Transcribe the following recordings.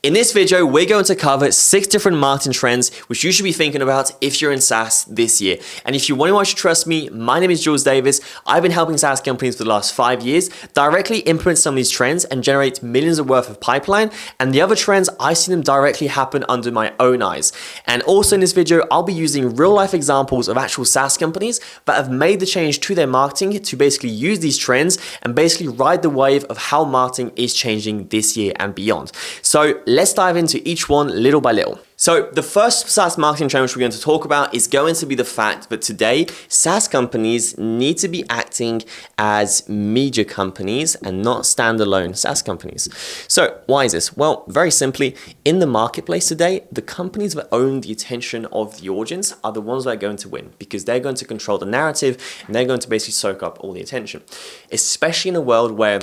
In this video, we're going to cover 6 different marketing trends which you should be thinking about if you're in SaaS this year. And if you want to trust me, my name is Jules Davis. I've been helping SaaS companies for the last 5 years directly implement some of these trends and generate millions of worth of pipeline. And the other trends, I see them directly happen under my own eyes. And also in this video, I'll be using real life examples of actual SaaS companies that have made the change to their marketing to basically use these trends and basically ride the wave of how marketing is changing this year and beyond. So let's dive into each one little by little. So the first SaaS marketing trend which we're going to talk about is going to be the fact that today SaaS companies need to be acting as media companies and not standalone SaaS companies. So why is this? Well, very simply, in the marketplace today, the companies that own the attention of the audience are the ones that are going to win because they're going to control the narrative and they're going to basically soak up all the attention, especially in a world where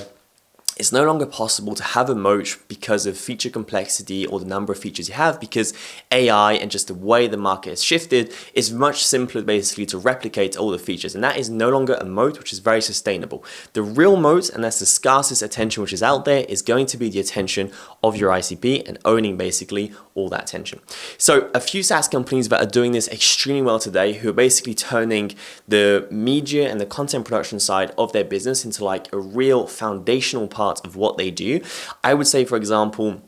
it's no longer possible to have a moat because of feature complexity or the number of features you have, because AI and just the way the market has shifted is much simpler basically to replicate all the features. And that is no longer a moat which is very sustainable. The real moat, and that's the scarcest attention which is out there, is going to be the attention of your ICP and owning basically all that attention. So a few SaaS companies that are doing this extremely well today, who are basically turning the media and the content production side of their business into like a real foundational part of what they do. I would say, for example,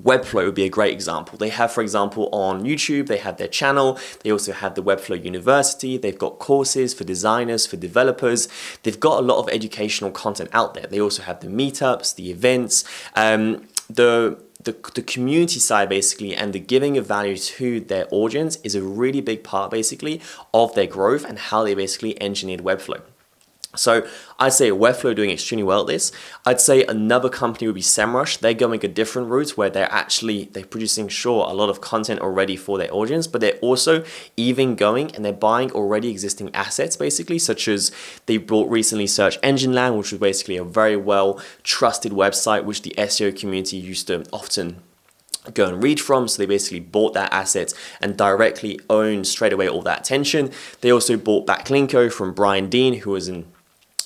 Webflow would be a great example. They have, for example, on YouTube, they have their channel. They also have the Webflow University. They've got courses for designers, for developers. They've got a lot of educational content out there. They also have the meetups, the events, the community side basically, and the giving of value to their audience is a really big part basically of their growth and how they basically engineered Webflow. So I'd say Webflow doing extremely well at this. I'd say another company would be Semrush. They're going a different route where they're producing, sure, a lot of content already for their audience, but they're also even going and they're buying already existing assets basically, such as they bought recently Search Engine Land, which was basically a very well trusted website which the SEO community used to often go and read from. So they basically bought that asset and directly owned straight away all that attention. They also bought Backlinko from Brian Dean, who was an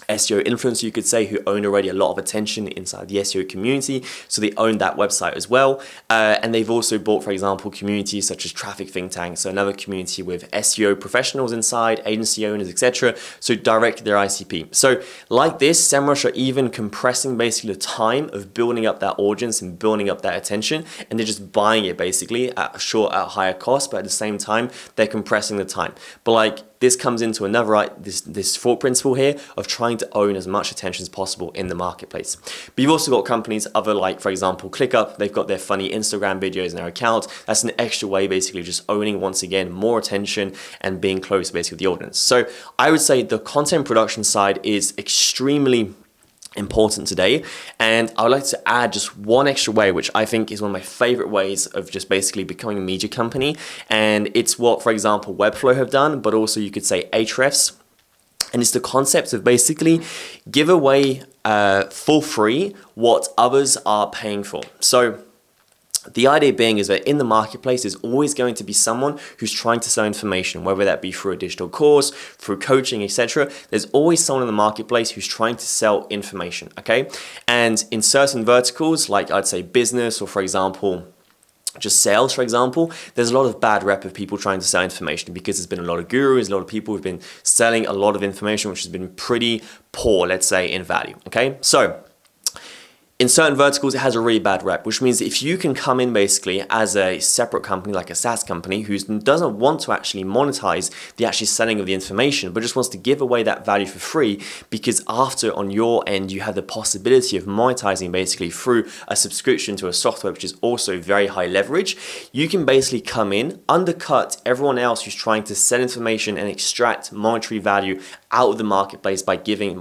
SEO influencer, you could say, who owned already a lot of attention inside the SEO community. So they owned that website as well. And they've also bought, for example, communities such as Traffic Think Tank. So another community with SEO professionals inside, agency owners, etc. So directly their ICP. So like this, Semrush are even compressing basically the time of building up that audience and building up that attention. And they're just buying it basically at a higher cost, but at the same time, they're compressing the time. But like, this comes into another, this thought principle here of trying to own as much attention as possible in the marketplace. But you've also got companies other like, for example, ClickUp. They've got their funny Instagram videos in their account. That's an extra way basically just owning, once again, more attention and being close basically with the audience. So I would say the content production side is extremely important today, and I would like to add just one extra way, which I think is one of my favorite ways of just basically becoming a media company, and it's what, for example, Webflow have done, but also you could say Ahrefs, and it's the concept of basically give away for free what others are paying for. So the idea being is that in the marketplace, there's always going to be someone who's trying to sell information, whether that be through a digital course, through coaching, etc. There's always someone in the marketplace who's trying to sell information, okay? And in certain verticals, like I'd say business, or for example, just sales, for example, there's a lot of bad rep of people trying to sell information because there's been a lot of gurus, a lot of people who've been selling a lot of information, which has been pretty poor, let's say, in value, okay? So in certain verticals, it has a really bad rep, which means if you can come in basically as a separate company, like a SaaS company, who doesn't want to actually monetize the actual selling of the information, but just wants to give away that value for free, because after on your end, you have the possibility of monetizing basically through a subscription to a software, which is also very high leverage, you can basically come in, undercut everyone else who's trying to sell information and extract monetary value out of the marketplace by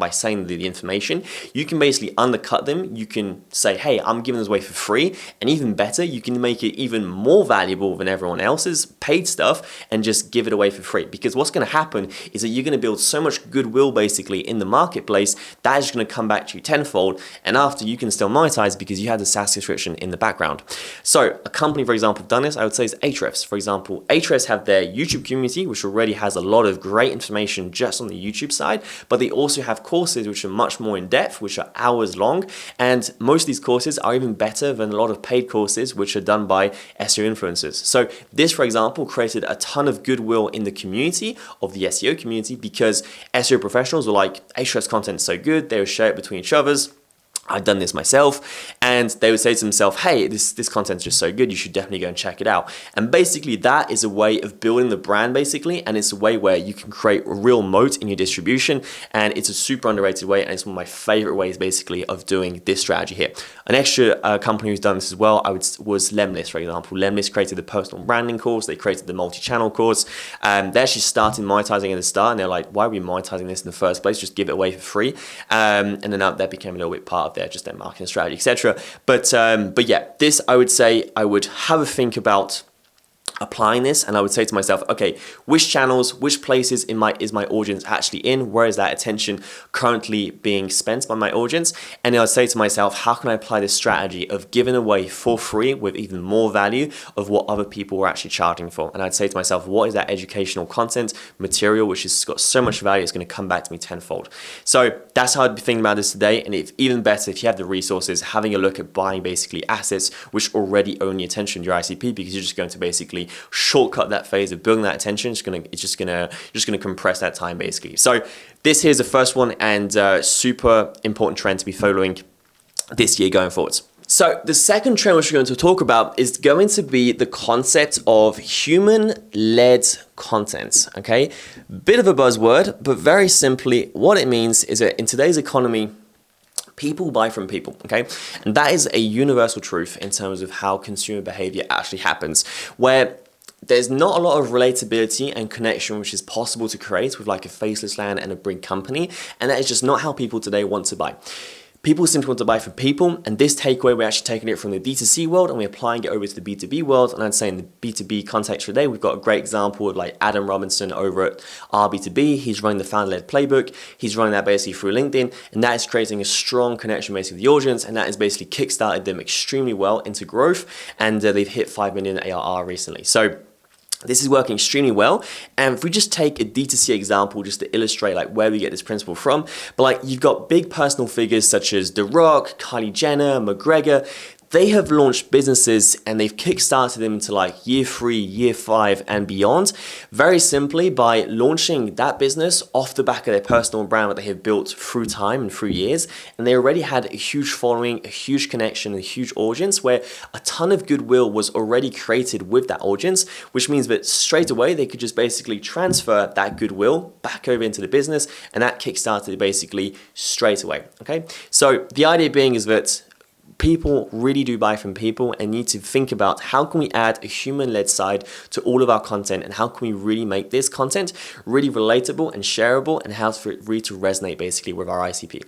selling the information. You can basically undercut them. You can say, hey, I'm giving this away for free, and even better, you can make it even more valuable than everyone else's paid stuff and just give it away for free. Because what's going to happen is that you're going to build so much goodwill basically in the marketplace that is going to come back to you tenfold, and after you can still monetize because you had the SaaS subscription in the background. So a company, for example, done this, I would say, is Ahrefs. For example, Ahrefs have their YouTube community, which already has a lot of great information just on the YouTube YouTube side, but they also have courses which are much more in depth, which are hours long. And most of these courses are even better than a lot of paid courses, which are done by SEO influencers. So this, for example, created a ton of goodwill in the community of the SEO community, because SEO professionals were like, Ahrefs content is so good, they would share it between each other's. I've done this myself, and they would say to themselves, hey, this content's just so good, you should definitely go and check it out. And basically that is a way of building the brand basically, and it's a way where you can create a real moat in your distribution, and it's a super underrated way, and it's one of my favorite ways basically of doing this strategy here. An extra company who's done this as well was Lemlist, for example. Lemlist created the personal branding course, they created the multi-channel course. They actually started monetizing at the start, and they're like, why are we monetizing this in the first place? Just give it away for free. And then that became a little bit part of just their marketing strategy, etc. But yeah, this I would say I would have a think about applying this, and I would say to myself, okay, which channels, which places is my audience actually in? Where is that attention currently being spent by my audience? And then I'd say to myself, how can I apply this strategy of giving away for free with even more value of what other people were actually charging for? And I'd say to myself, what is that educational content material which has got so much value, it's going to come back to me tenfold. So that's how I'd be thinking about this today. And if even better, if you have the resources, having a look at buying basically assets which already own your attention, your ICP, because you're just going to basically shortcut that phase of building that attention. It's just gonna compress that time basically. So this here's the first one, and super important trend to be following this year going forwards. So the second trend which we're going to talk about is going to be the concept of human-led content, okay? Bit of a buzzword, but very simply what it means is that in today's economy, people buy from people, okay? And that is a universal truth in terms of how consumer behavior actually happens, where there's not a lot of relatability and connection which is possible to create with like a faceless land and a big company, and that is just not how people today want to buy. People simply want to buy from people, and this takeaway, we're actually taking it from the D2C world and we're applying it over to the B2B world. And I'd say in the B2B context today, we've got a great example of like Adam Robinson over at RB2B. He's running the founder-led playbook. He's running that basically through LinkedIn, and that is creating a strong connection basically with the audience, and that has basically kickstarted them extremely well into growth, and they've hit 5 million ARR recently. So this is working extremely well. And if we just take a D2C example just to illustrate like where we get this principle from, but like you've got big personal figures such as The Rock, Kylie Jenner, McGregor. They have launched businesses and they've kickstarted them into like year 3, year 5 and beyond, very simply by launching that business off the back of their personal brand that they have built through time and through years. And they already had a huge following, a huge connection, a huge audience where a ton of goodwill was already created with that audience, which means that straight away they could just basically transfer that goodwill back over into the business, and that kickstarted it basically straight away, okay? So the idea being is that people really do buy from people, and need to think about how can we add a human-led side to all of our content, and how can we really make this content really relatable and shareable, and how for it really to resonate basically with our ICP.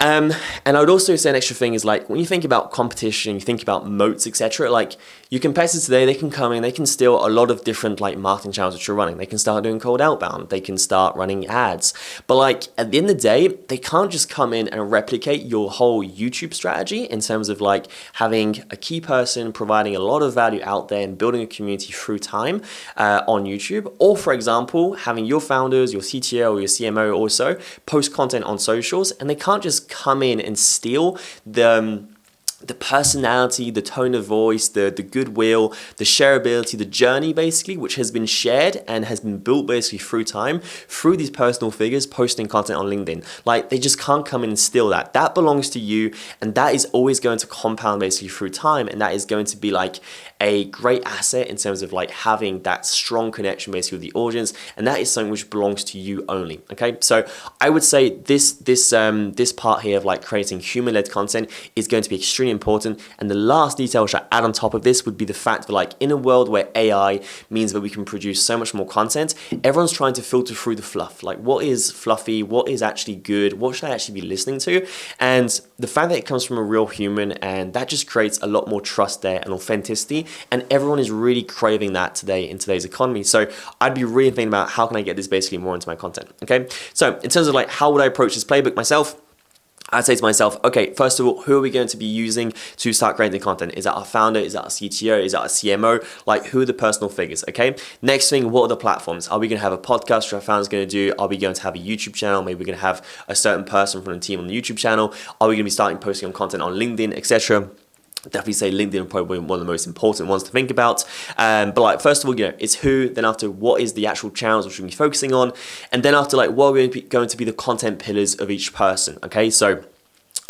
And I would also say an extra thing is like when you think about competition, you think about moats, etc. Like your competitors today, they can come in, they can steal a lot of different like marketing channels that you're running. They can start doing cold outbound, they can start running ads. But like at the end of the day, they can't just come in and replicate your whole YouTube strategy in terms of like having a key person providing a lot of value out there and building a community through time on YouTube. Or for example, having your founders, your CTO or your CMO also post content on socials, and they can't just come in and steal the personality, the tone of voice, the goodwill, the shareability, the journey basically, which has been shared and has been built basically through time, through these personal figures posting content on LinkedIn. Like they just can't come in and steal that. That belongs to you, and that is always going to compound basically through time, and that is going to be like a great asset in terms of like having that strong connection basically with the audience, and that is something which belongs to you only, okay? So I would say this part here of like creating human-led content is going to be extremely important. And the last detail which I add on top of this would be the fact that like in a world where AI means that we can produce so much more content, everyone's trying to filter through the fluff. Like what is fluffy, what is actually good, what should I actually be listening to? And the fact that it comes from a real human, and that just creates a lot more trust there and authenticity, and everyone is really craving that today in today's economy. So I'd be really thinking about how can I get this basically more into my content, okay? So in terms of like how would I approach this playbook myself, I'd say to myself, okay, first of all, who are we going to be using to start creating content? Is that our founder? Is that our CTO? Is that our CMO? Like, who are the personal figures, okay? Next thing, what are the platforms? Are we going to have a podcast which our founder's going to do? Are we going to have a YouTube channel? Maybe we're going to have a certain person from the team on the YouTube channel. Are we going to be starting posting on content on LinkedIn, etc.? Definitely say LinkedIn probably one of the most important ones to think about. But like, first of all, it's who, then after what is the actual channels which we're going to be focusing on, and then after like what are going to be the content pillars of each person, okay? So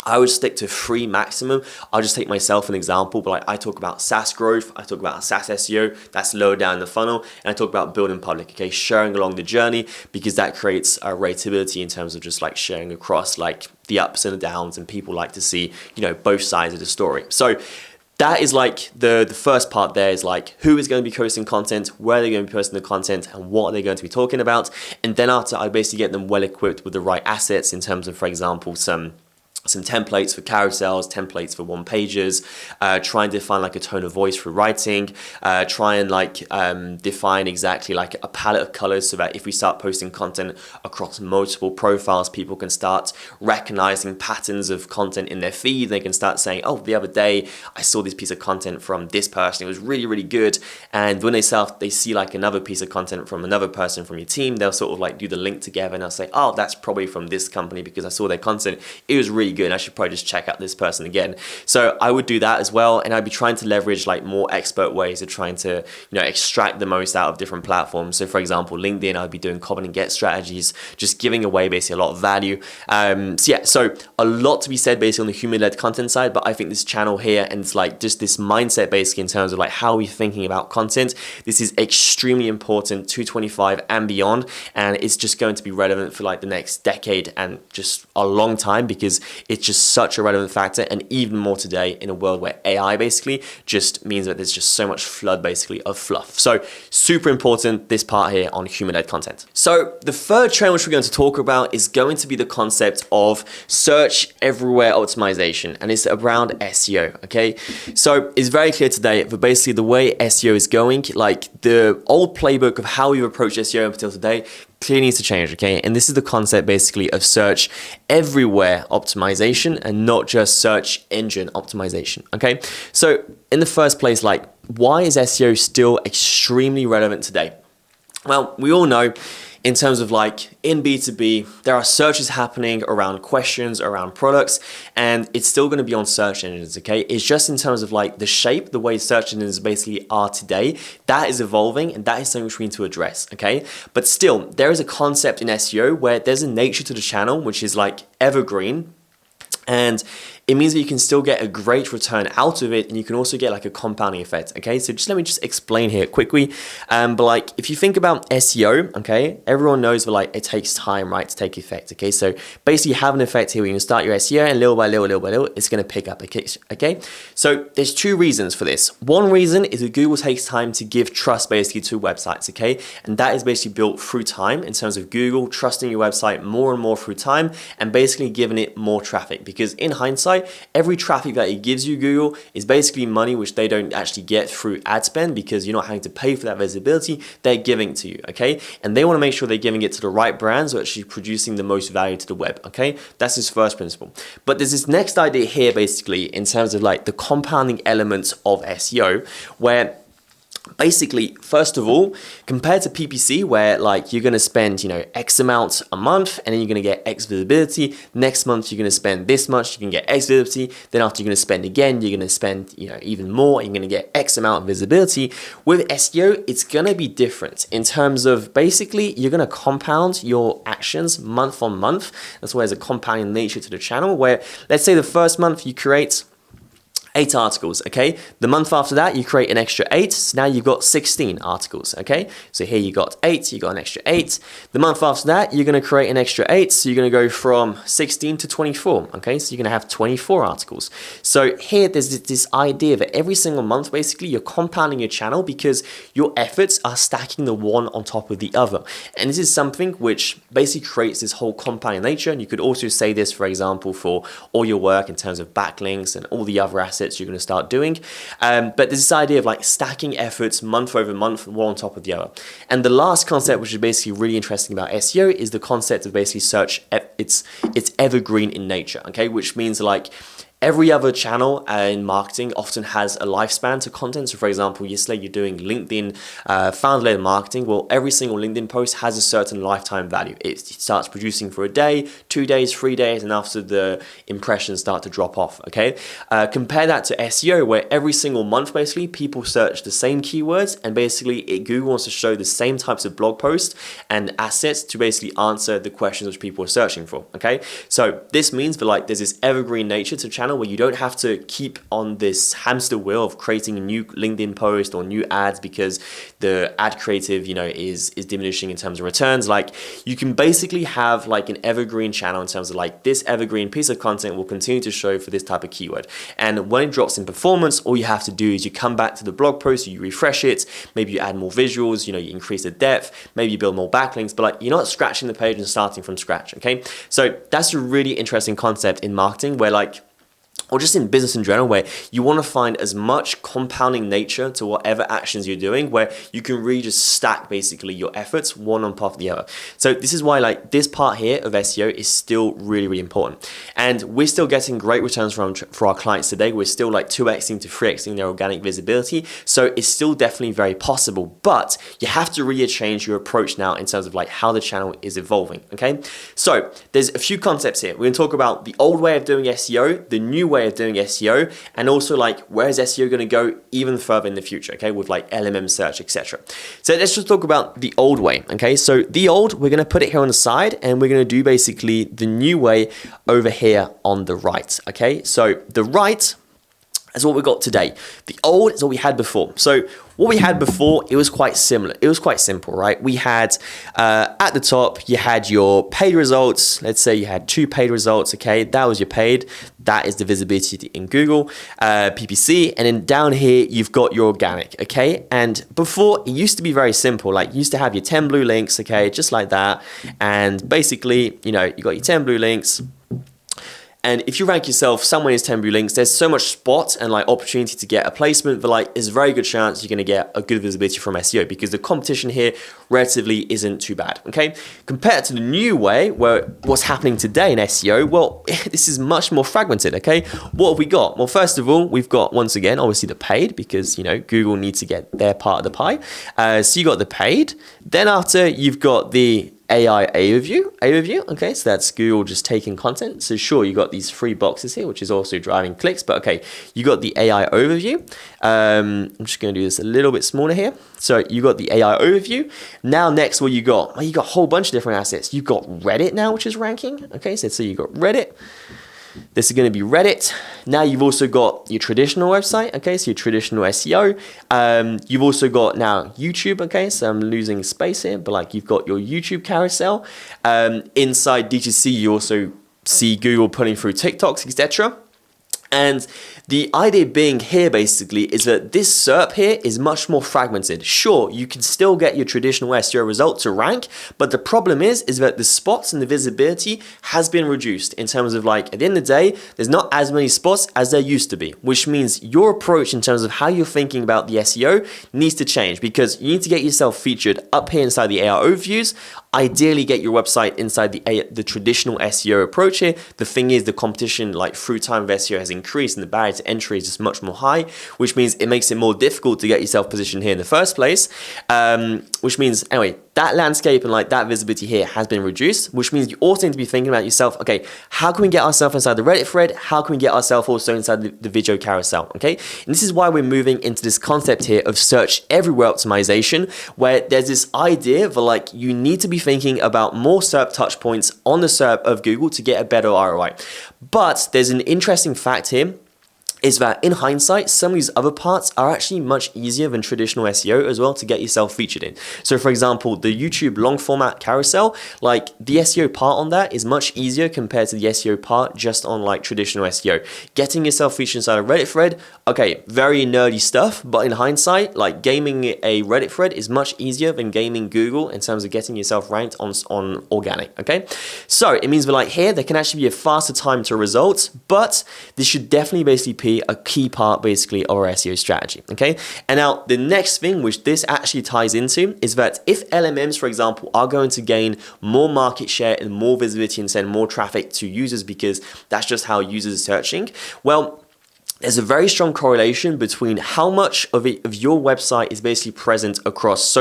I would stick to 3 maximum. I'll just take myself an example, but like I talk about SaaS growth, I talk about SaaS SEO, that's lower down the funnel, and I talk about building public, okay, sharing along the journey, because that creates a rateability in terms of just like sharing across like the ups and the downs, and people like to see, both sides of the story. So that is like the first part there is like who is going to be posting content, where they're going to be posting the content, and what are they going to be talking about. And then after, I basically get them well equipped with the right assets in terms of, for example, some templates for carousels, templates for one pages, try and define like a tone of voice for writing, try and like define exactly like a palette of colors so that if we start posting content across multiple profiles, people can start recognizing patterns of content in their feed. They can start saying, oh, the other day I saw this piece of content from this person, it was really, really good. And when they see like another piece of content from another person from your team, they'll sort of like do the link together, and they'll say, oh, that's probably from this company because I saw their content, it was really good, I should probably just check out this person again. So I would do that as well, and I'd be trying to leverage like more expert ways of trying to extract the most out of different platforms. So for example, LinkedIn, I'd be doing comment and get strategies, just giving away basically a lot of value. So a lot to be said basically on the human-led content side, but I think this channel here, and it's like just this mindset basically in terms of like how we're thinking about content, this is extremely important 2025 and beyond, and it's just going to be relevant for like the next decade and just a long time, because it's just such a relevant factor, and even more today in a world where AI basically just means that there's just so much flood basically of fluff. So super important, this part here on human-led content. So the third trend which we're going to talk about is going to be the concept of search everywhere optimization, and it's around SEO, okay? So it's very clear today that basically the way SEO is going, like the old playbook of how we've approached SEO up until today, clearly needs to change, okay? And this is the concept basically of search everywhere optimization and not just search engine optimization, okay? So in the first place, like, why is SEO still extremely relevant today? Well, we all know in terms of like in B2B, there are searches happening around questions, around products, and it's still going to be on search engines, okay? It's just in terms of like the shape, the way search engines basically are today, that is evolving, and that is something which we need to address, okay? But still, there is a concept in SEO where there's a nature to the channel, which is like evergreen, and it means that you can still get a great return out of it, and you can also get like a compounding effect, okay? So let me just explain here quickly. But like, if you think about SEO, okay, everyone knows that like it takes time, right, to take effect, okay? So basically you have an effect here where you can start your SEO, and little by little, it's gonna pick up, okay? So there's 2 reasons for this. One reason is that Google takes time to give trust basically to websites, okay? And that is basically built through time in terms of Google trusting your website more and more through time, and basically giving it more traffic, because in hindsight, every traffic that it gives you, Google, is basically money which they don't actually get through ad spend, because you're not having to pay for that visibility, they're giving it to you, okay? And they want to make sure they're giving it to the right brands who are actually producing the most value to the web, okay? That's his first principle. But there's this next idea here basically in terms of like the compounding elements of SEO, where basically, first of all, compared to PPC, where like you're going to spend, X amount a month, and then you're going to get X visibility. Next month, you're going to spend this much, you can get X visibility. Then after you're going to spend again, you're going to spend, even more, you're going to get X amount of visibility. With SEO, it's going to be different in terms of basically, you're going to compound your actions month on month. That's why there's a compounding nature to the channel, where let's say the first month you create 8 articles, okay? The month after that, you create an extra 8. So now you've got 16 articles, okay? So here you got 8, you got an extra 8. The month after that, you're going to create an extra 8. So you're going to go from 16 to 24, okay? So you're going to have 24 articles. So here, there's this idea that every single month, basically, you're compounding your channel because your efforts are stacking the one on top of the other. And this is something which basically creates this whole compounding nature. And you could also say this, for example, for all your work in terms of backlinks and all the other assets assets you're going to start doing. But there's this idea of like stacking efforts month over month, one on top of the other. And the last concept, which is basically really interesting about SEO, is the concept of basically search. It's evergreen in nature, okay? Which means like every other channel in marketing often has a lifespan to content. So for example, yesterday you're doing LinkedIn founder-led marketing. Well, every single LinkedIn post has a certain lifetime value. It starts producing for a day, 2 days, 3 days, and after the impressions start to drop off, okay? Compare that to SEO, where every single month, basically, people search the same keywords, and basically Google wants to show the same types of blog posts and assets to basically answer the questions which people are searching for, okay? So this means that like there's this evergreen nature to channel where you don't have to keep on this hamster wheel of creating a new LinkedIn post or new ads because the ad creative, you know, is diminishing in terms of returns. Like you can basically have like an evergreen channel in terms of like this evergreen piece of content will continue to show for this type of keyword. And when it drops in performance, all you have to do is you come back to the blog post, you refresh it, maybe you add more visuals, you know, you increase the depth, maybe you build more backlinks, but like you're not scratching the page and starting from scratch, okay? So that's a really interesting concept in marketing where like, or just in business in general, where you want to find as much compounding nature to whatever actions you're doing, where you can really just stack basically your efforts one on top of the other. So this is why like this part here of SEO is still really, really important. And we're still getting great returns for our clients today. We're still like 2xing to 3xing their organic visibility. So it's still definitely very possible, but you have to really change your approach now in terms of like how the channel is evolving, okay? So there's a few concepts here. We're gonna talk about the old way of doing SEO, the new way of doing SEO, and also like where is SEO going to go even further in the future, okay, with like LMM search, etc. So let's just talk about the old way, okay? So the old, we're going to put it here on the side, and we're going to do basically the new way over here on the right, okay? So the right is what we got today. The old is what we had before. So what we had before, it was quite similar. It was quite simple, right? We had, at the top, you had your paid results. Let's say you had 2 paid results, okay? That was your paid. That is the visibility in Google, PPC. And then down here, you've got your organic, okay? And before, it used to be very simple. Like you used to have your 10 blue links, okay? Just like that. And basically, you know, you got your 10 blue links. And if you rank yourself somewhere in 10 blue links, there's so much spot and like opportunity to get a placement, but like there's a very good chance you're gonna get a good visibility from SEO because the competition here relatively isn't too bad, okay? Compared to the new way, where what's happening today in SEO, well, this is much more fragmented, okay? What have we got? Well, first of all, we've got, once again, obviously the paid because, you know, Google needs to get their part of the pie. So you got the paid. Then after, you've got the AI overview, okay, so that's Google just taking content. So sure, you got these 3 boxes here, which is also driving clicks, but okay, you got the AI overview. I'm just going to do this a little bit smaller here. So you got the AI overview. Now next, what you got? Well, you got a whole bunch of different assets. You've got Reddit now, which is ranking. Okay, so you got Reddit. This is going to be Reddit. Now you've also got your traditional website, okay, so your traditional SEO. You've also got now YouTube, okay, so I'm losing space here, but like you've got your YouTube carousel. Inside D2C, you also see Google putting through TikToks, etc. And the idea being here basically is that this SERP here is much more fragmented. Sure, you can still get your traditional SEO result to rank, but the problem is that the spots and the visibility has been reduced in terms of like, at the end of the day, there's not as many spots as there used to be, which means your approach in terms of how you're thinking about the SEO needs to change because you need to get yourself featured up here inside the AI overviews. Ideally get your website inside the traditional SEO approach here. The thing is the competition like through time of SEO has increased and the barrier to entry is just much more high, which means it makes it more difficult to get yourself positioned here in the first place, which means anyway, that landscape and like that visibility here has been reduced, which means you also need to be thinking about yourself, okay, how can we get ourselves inside the Reddit thread? How can we get ourselves also inside the video carousel, okay? And this is why we're moving into this concept here of search everywhere optimization, where there's this idea of like, you need to be thinking about more SERP touch points on the SERP of Google to get a better ROI. But there's an interesting fact here, is that in hindsight, some of these other parts are actually much easier than traditional SEO as well to get yourself featured in. So for example, the YouTube long format carousel, like the SEO part on that is much easier compared to the SEO part just on like traditional SEO. Getting yourself featured inside a Reddit thread, okay, very nerdy stuff, but in hindsight, like gaming a Reddit thread is much easier than gaming Google in terms of getting yourself ranked on organic, okay? So it means that like here, there can actually be a faster time to results, but this should definitely basically basically a key part basically of our SEO strategy, okay? And now the next thing which this actually ties into is that if LMMs, for example, are going to gain more market share and more visibility and send more traffic to users because that's just how users are searching, well, there's a very strong correlation between how much of your website is basically present across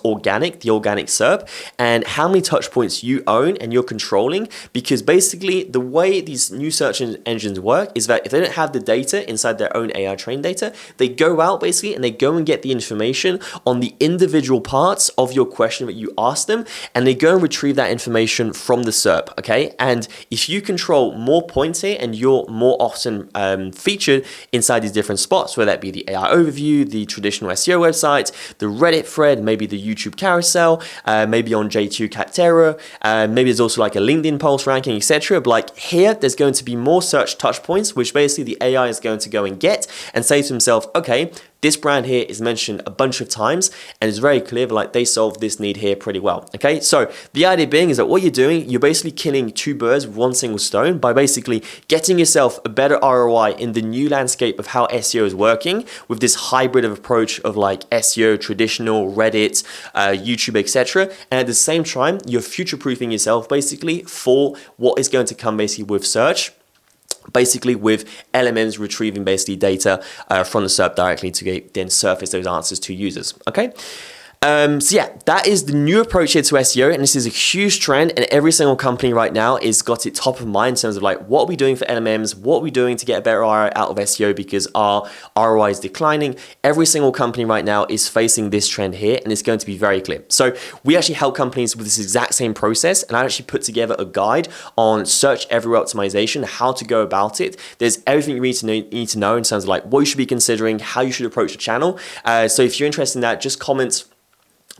organic, the organic SERP, and how many touch points you own and you're controlling. Because basically the way these new search engines work is that if they don't have the data inside their own AI trained data, they go out basically and they go and get the information on the individual parts of your question that you ask them, and they go and retrieve that information from the SERP, okay? And if you control more points here and you're more often featured inside these different spots, whether that be the AI overview, the traditional SEO websites, the Reddit thread, maybe the YouTube carousel, maybe on J2 Capterra, maybe there's also like a LinkedIn Pulse ranking, etc. But like here, there's going to be more search touch points, which basically the AI is going to go and get and say to himself, okay, this brand here is mentioned a bunch of times and it's very clear that like they solve this need here pretty well, okay? So the idea being is that what you're doing, you're basically killing two birds with one single stone by basically getting yourself a better ROI in the new landscape of how SEO is working with this hybrid of approach of like SEO, traditional, Reddit, YouTube, etc. And at the same time, you're future-proofing yourself basically for what is going to come basically with search, basically with LMMs retrieving basically data from the SERP directly to then surface those answers to users, okay? So yeah, that is the new approach here to SEO, and this is a huge trend, and every single company right now is got it top of mind in terms of like, what are we doing for LMMs? What are we doing to get a better ROI out of SEO because our ROI is declining? Every single company right now is facing this trend here, and it's going to be very clear. So we actually help companies with this exact same process, and I actually put together a guide on search everywhere optimization, how to go about it. There's everything you need to know in terms of like what you should be considering, how you should approach the channel. So if you're interested in that, just comment,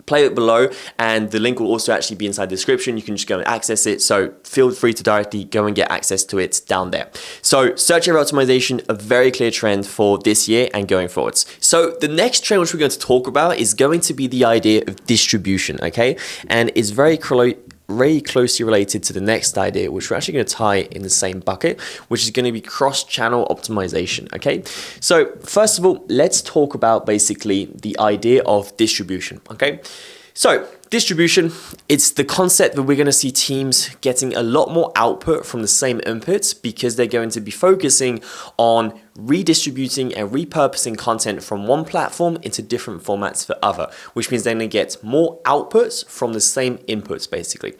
play it below, and the link will also actually be inside the description. You can just go and access it, so feel free to directly go and get access to it down there. So search area optimization, a very clear trend for this year and going forwards. So the next trend which we're going to talk about is going to be the idea of distribution, okay? And it's very closely related to the next idea, which we're actually going to tie in the same bucket, which is going to be cross-channel optimization, okay? So first of all, let's talk about basically the idea of distribution, okay? So distribution, it's the concept that we're going to see teams getting a lot more output from the same inputs because they're going to be focusing on redistributing and repurposing content from one platform into different formats for other, which means they're going to get more outputs from the same inputs basically.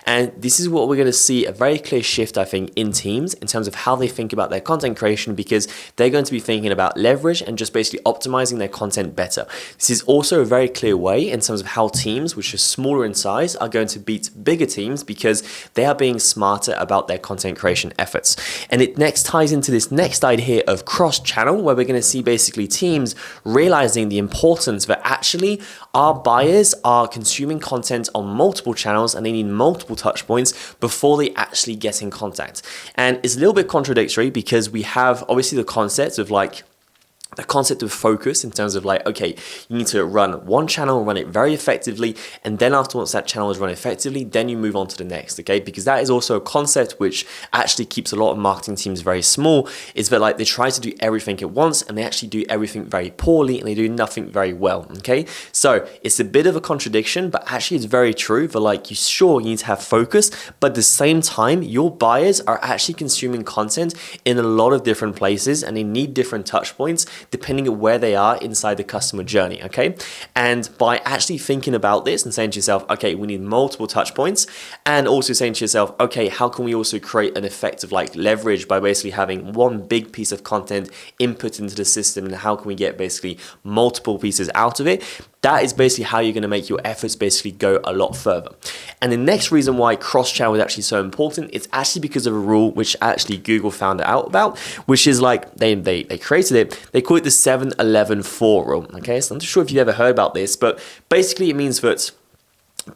And this is what we're going to see a very clear shift, I think, in teams in terms of how they think about their content creation, because they're going to be thinking about leverage and just basically optimizing their content better. This is also a very clear way in terms of how teams, which are smaller in size, are going to beat bigger teams because they are being smarter about their content creation efforts. And it next ties into this next idea here of cross-channel, where we're going to see basically teams realizing the importance that actually our buyers are consuming content on multiple channels and they need multiple touch points before they actually get in contact. And it's a little bit contradictory because we have obviously the concept of focus in terms of like, okay, you need to run one channel, run it very effectively, and then afterwards that channel is run effectively, then you move on to the next, okay? Because that is also a concept which actually keeps a lot of marketing teams very small, is that like they try to do everything at once and they actually do everything very poorly and they do nothing very well, okay? So it's a bit of a contradiction, but actually it's very true that like you need to have focus, but at the same time, your buyers are actually consuming content in a lot of different places and they need different touch points depending on where they are inside the customer journey, okay? And by actually thinking about this and saying to yourself, okay, we need multiple touch points, and also saying to yourself, okay, how can we also create an effect of like leverage by basically having one big piece of content input into the system, and how can we get basically multiple pieces out of it? That is basically how you're going to make your efforts basically go a lot further. And the next reason why cross-channel is actually so important, it's actually because of a rule which actually Google found out about, which is like, they created it, they call it the 7-11-4 rule, okay? So I'm not sure if you've ever heard about this, but basically it means that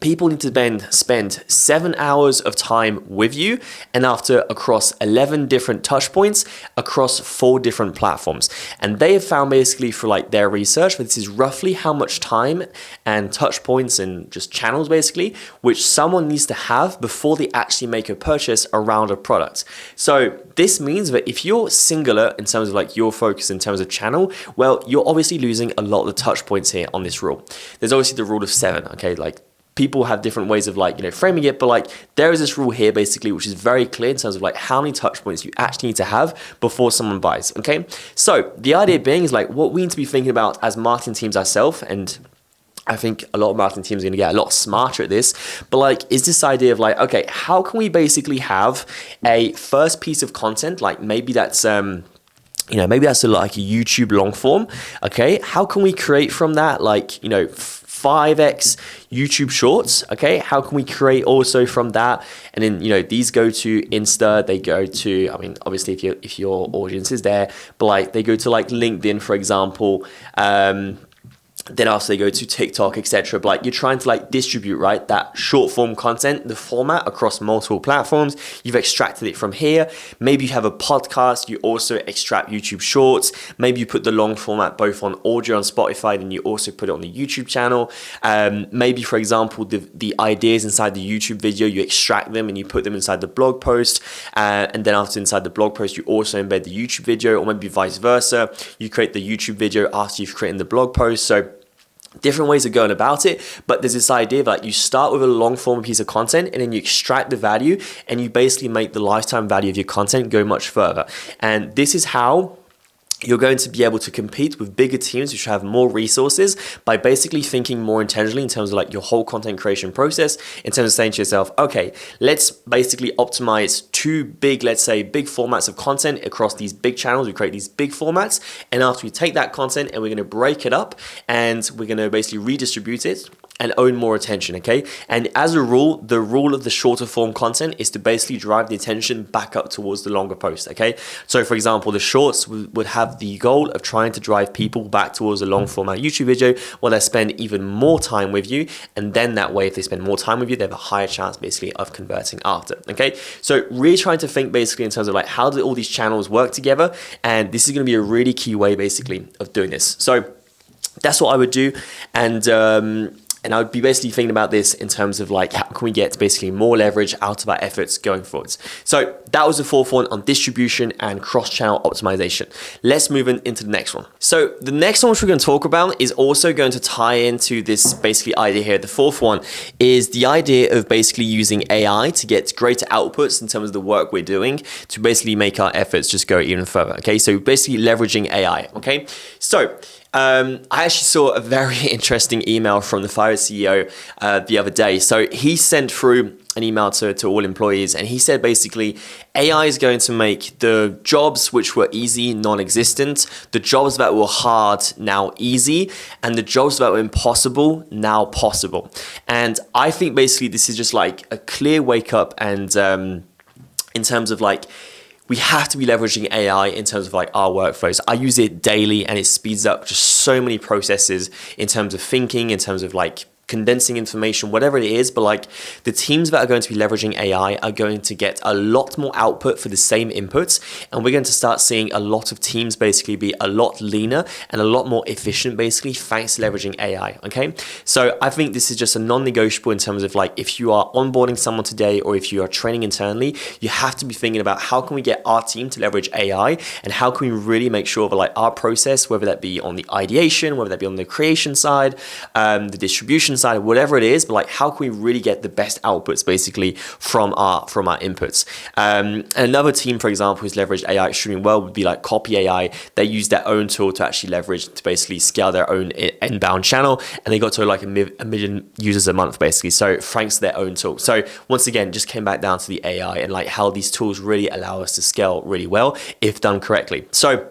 people need to spend 7 hours of time with you, and after across 11 different touch points across 4 different platforms. And they have found basically for like their research that this is roughly how much time and touch points and just channels basically which someone needs to have before they actually make a purchase around a product. So this means that if you're singular in terms of like your focus in terms of channel, well, you're obviously losing a lot of the touch points here on this rule. There's obviously the rule of 7, okay? Like people have different ways of like, framing it, but like there is this rule here basically, which is very clear in terms of like how many touch points you actually need to have before someone buys, okay? So the idea being is like what we need to be thinking about as marketing teams ourselves, and I think a lot of marketing teams are going to get a lot smarter at this, but like is this idea of like, okay, how can we basically have a first piece of content, like maybe that's maybe that's like a YouTube long form, okay? How can we create from that like, 5x YouTube shorts, okay? How can we create also from that? And then, these go to Insta, they go to, obviously if your audience is there, but like they go to like LinkedIn, for example, then after they go to TikTok, etc. But like you're trying to like distribute, right, that short form content, the format across multiple platforms. You've extracted it from here. Maybe you have a podcast, you also extract YouTube shorts. Maybe you put the long format both on audio on Spotify, then you also put it on the YouTube channel. Maybe, for example, the ideas inside the YouTube video, you extract them and you put them inside the blog post. And then after inside the blog post, you also embed the YouTube video, or maybe vice versa. You create the YouTube video after you've created the blog post. So different ways of going about it, but there's this idea of like you start with a long form piece of content and then you extract the value and you basically make the lifetime value of your content go much further. And this is how you're going to be able to compete with bigger teams which have more resources by basically thinking more intentionally in terms of like your whole content creation process, in terms of saying to yourself, okay, let's basically optimize 2 big, let's say big formats of content across these big channels. We create these big formats, and after we take that content and we're going to break it up and we're going to basically redistribute it and own more attention, okay? And as a rule, the rule of the shorter form content is to basically drive the attention back up towards the longer post, okay? So for example, the shorts would have the goal of trying to drive people back towards a long format YouTube video where they spend even more time with you. And then that way, if they spend more time with you, they have a higher chance basically of converting after, okay? So really trying to think basically in terms of like, how do all these channels work together? And this is gonna be a really key way basically of doing this. So that's what I would do. And I would be basically thinking about this in terms of like, how can we get basically more leverage out of our efforts going forwards? So that was the 4th one on distribution and cross-channel optimization. Let's move into the next one. So the next one which we're going to talk about is also going to tie into this basically idea here. The 4th one is the idea of basically using AI to get greater outputs in terms of the work we're doing to basically make our efforts just go even further. Okay, so basically leveraging AI. Okay, so I actually saw a very interesting email from the Fire CEO the other day. So he sent through an email to all employees, and he said basically AI is going to make the jobs which were easy non-existent, the jobs that were hard now easy, and the jobs that were impossible now possible. And I think basically this is just like a clear wake up, and in terms of like, we have to be leveraging AI in terms of like our workflows. I use it daily and it speeds up just so many processes in terms of thinking, in terms of like condensing information, whatever it is. But like the teams that are going to be leveraging AI are going to get a lot more output for the same inputs. And we're going to start seeing a lot of teams basically be a lot leaner and a lot more efficient basically thanks to leveraging AI, okay? So I think this is just a non-negotiable in terms of like, if you are onboarding someone today or if you are training internally, you have to be thinking about how can we get our team to leverage AI and how can we really make sure that like our process, whether that be on the ideation, whether that be on the creation side, the distribution side, whatever it is, but like how can we really get the best outputs basically from our inputs. And another team, for example, who's leveraged AI extremely well would be like Copy AI. They use their own tool to actually leverage to basically scale their own inbound channel, and they got to like a million users a month basically, so thanks to their own tool. So once again, just came back down to the AI and like how these tools really allow us to scale really well if done correctly. So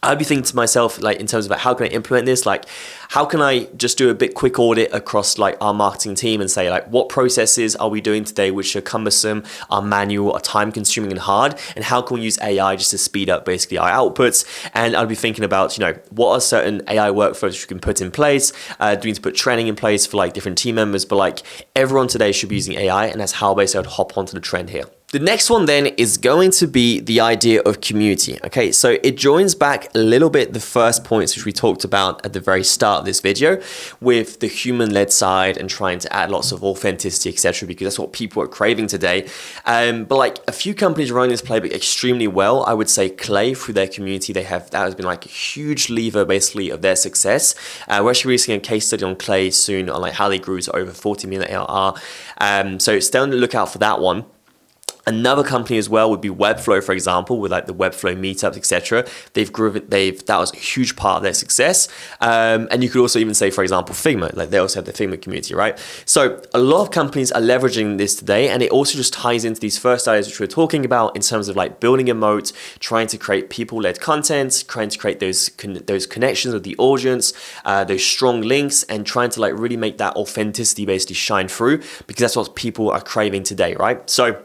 I'd be thinking to myself, like, in terms of like, how can I implement this? Like, how can I just do a bit quick audit across like our marketing team and say like, what processes are we doing today which are cumbersome, are manual, are time consuming and hard? And how can we use AI just to speed up basically our outputs? And I'd be thinking about, you know, what are certain AI workflows you can put in place? Do we need to put training in place for like different team members? But like everyone today should be using AI, and that's how basically I'd hop onto the trend here. The next one then is going to be the idea of community. Okay, so it joins back a little bit the first points which we talked about at the very start of this video with the human-led side and trying to add lots of authenticity, etc., because that's what people are craving today. But like a few companies running this playbook extremely well. I would say Clay, through their community, that has been like a huge lever basically of their success. We're actually releasing a case study on Clay soon on like how they grew to over 40 million ARR. So stay on the lookout for that one. Another company as well would be Webflow, for example, with like the Webflow meetups, etc. That was a huge part of their success. And you could also even say, for example, Figma, like they also have the Figma community, right? So a lot of companies are leveraging this today, and it also just ties into these first ideas which we're talking about in terms of like building a moat, trying to create people-led content, trying to create those connections with the audience, those strong links, and trying to like really make that authenticity basically shine through, because that's what people are craving today, right? So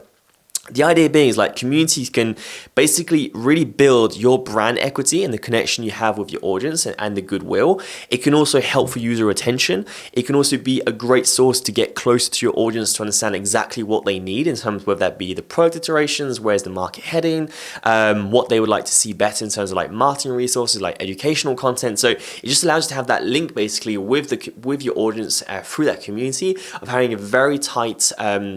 the idea being is like communities can basically really build your brand equity and the connection you have with your audience and the goodwill. It can also help for user retention. It can also be a great source to get closer to your audience to understand exactly what they need in terms of whether that be the product iterations, where's the market heading, what they would like to see better in terms of like marketing resources, like educational content. So it just allows you to have that link basically with your audience through that community of having a very tight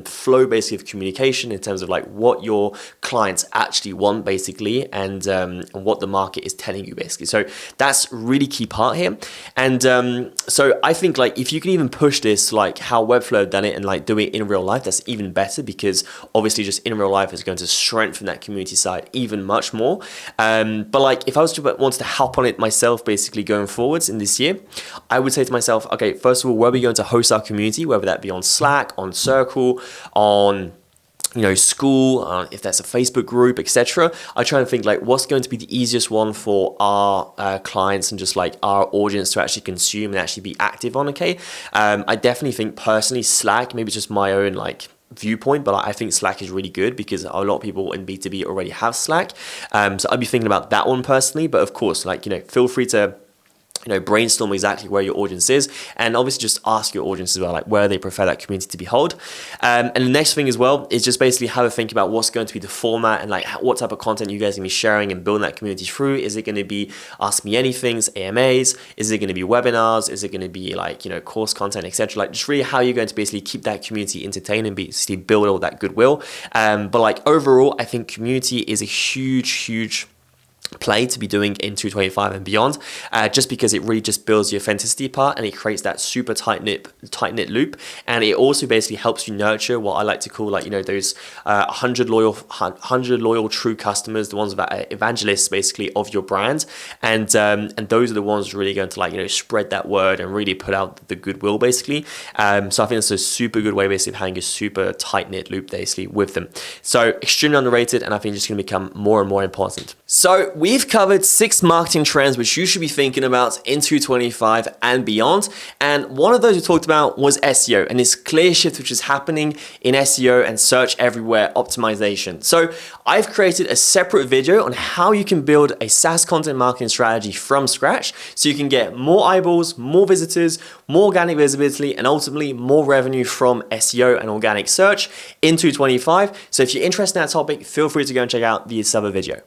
flow basically of communication in terms of like what your clients actually want basically, and what the market is telling you basically. So that's really key part here. And so I think like if you can even push this like how Webflow have done it and like do it in real life, that's even better, because obviously just in real life is going to strengthen that community side even much more. But like if I was to want to hop on it myself basically going forwards in this year, I would say to myself, okay, first of all, where are we going to host our community, whether that be on Slack, on Circle, on school, if that's a Facebook group, etc. I try to think like what's going to be the easiest one for our clients and just like our audience to actually consume and actually be active on. Okay, I definitely think personally Slack, maybe it's just my own like viewpoint, but I think Slack is really good because a lot of people in B2B already have Slack. So I'd be thinking about that one personally, but of course, like, feel free to brainstorm exactly where your audience is, and obviously just ask your audience as well, like where they prefer that community to be held. And the next thing as well is just basically have a think about what's going to be the format and like what type of content you guys are going to be sharing and building that community through. Is it going to be Ask Me Anythings, AMAs? Is it going to be webinars? Is it going to be like, course content, etc.? Like just really how you're going to basically keep that community entertained and basically build all that goodwill. But like overall, I think community is a huge play to be doing in 225 and beyond, just because it really just builds the authenticity part and it creates that super tight knit loop, and it also basically helps you nurture what I like to call like those 100 loyal true customers, the ones that evangelists basically of your brand, and those are the ones really going to like spread that word and really put out the goodwill basically. So I think it's a super good way basically of having a super tight knit loop basically with them. So extremely underrated, and I think it's just going to become more and more important. So we've covered 6 marketing trends which you should be thinking about in 225 and beyond. And one of those we talked about was SEO and this clear shift which is happening in SEO and search everywhere optimization. So I've created a separate video on how you can build a SaaS content marketing strategy from scratch so you can get more eyeballs, more visitors, more organic visibility, and ultimately more revenue from SEO and organic search in 225. So if you're interested in that topic, feel free to go and check out this other video.